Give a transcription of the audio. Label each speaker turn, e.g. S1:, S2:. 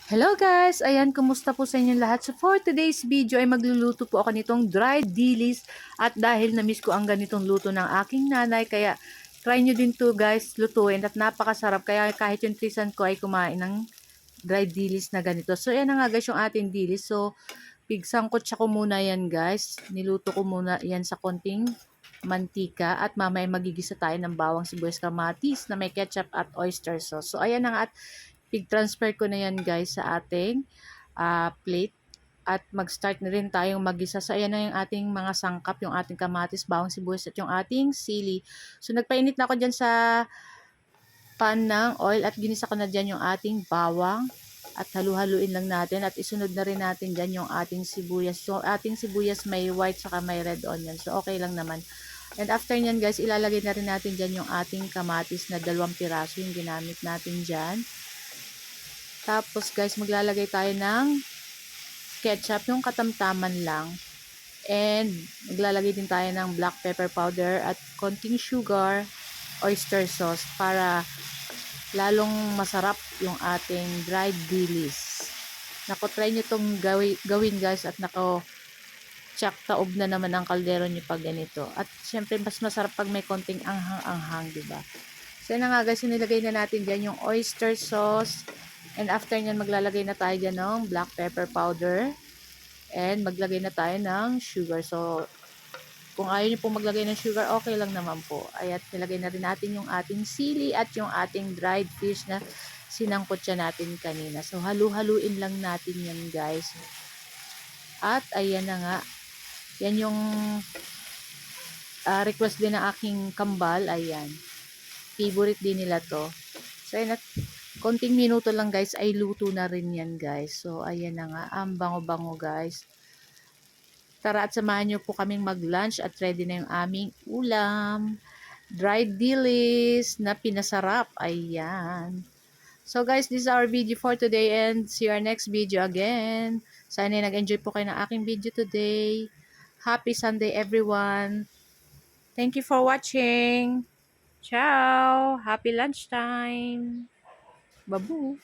S1: Hello guys! Ayan, kumusta po sa inyong lahat? So for today's video ay magluluto po ako nitong dried dilis at dahil na-miss ko ang ganitong luto ng aking nanay kaya try nyo din to guys lutuin at napakasarap kaya kahit yung tisan ko ay kumain ng dried dilis na ganito. So ayan na nga guys yung ating dilis. So pigsangkot siya ko muna yan guys. Niluto ko muna yan sa konting mantika at mamaya magigisa tayo ng bawang sibuyas kamatis na may ketchup at oyster sauce. So ayan na nga at transfer ko na yan guys sa ating plate at mag-start na rin tayong magisa. So ayan na yung ating mga sangkap, yung ating kamatis, bawang sibuyas at yung ating sili. So nagpainit na ako dyan sa pan ng oil at ginisa ko na dyan yung ating bawang at halu-haluin lang natin at isunod na rin natin dyan yung ating sibuyas. So ating sibuyas may white saka may red onion. So okay lang naman. And after nyan guys, ilalagay na rin natin dyan yung ating kamatis na 2 piraso yung ginamit natin dyan. Tapos guys, maglalagay tayo ng ketchup, yung katamtaman lang. And maglalagay din tayo ng black pepper powder at konting sugar, oyster sauce para lalong masarap yung ating dried dilis. Nako, try nyo itong gawin guys at nako, tsak taob na naman ang kaldero nyo pag ganito. At syempre mas masarap pag may konting anghang-anghang, diba? So yun na nga guys, nilagay na natin dyan yung oyster sauce. And after nyan, maglalagay na tayo dyan ng black pepper powder. And maglagay na tayo ng sugar. So, kung ayaw nyo po maglagay ng sugar, okay lang naman po. At nilagay na rin natin yung ating sili at yung ating dried fish na sinangkot siya natin kanina. So, halu-haluin lang natin yan guys. At ayan na nga. Yan yung request din ng aking kambal. Ayan. Favorite din nila to. So, ayan at konting minuto lang guys ay luto na rin yan guys. So ayan na nga, ang bango-bango guys. Tara at samahan nyo po kaming mag-lunch at ready na yung aming ulam. Dried dilis na pinasarap. Ayan. So guys, this is our video for today and see you our next video again. Sana nag-enjoy po kayo ng aking video today. Happy Sunday everyone. Thank you for watching. Ciao. Happy lunchtime. Babu.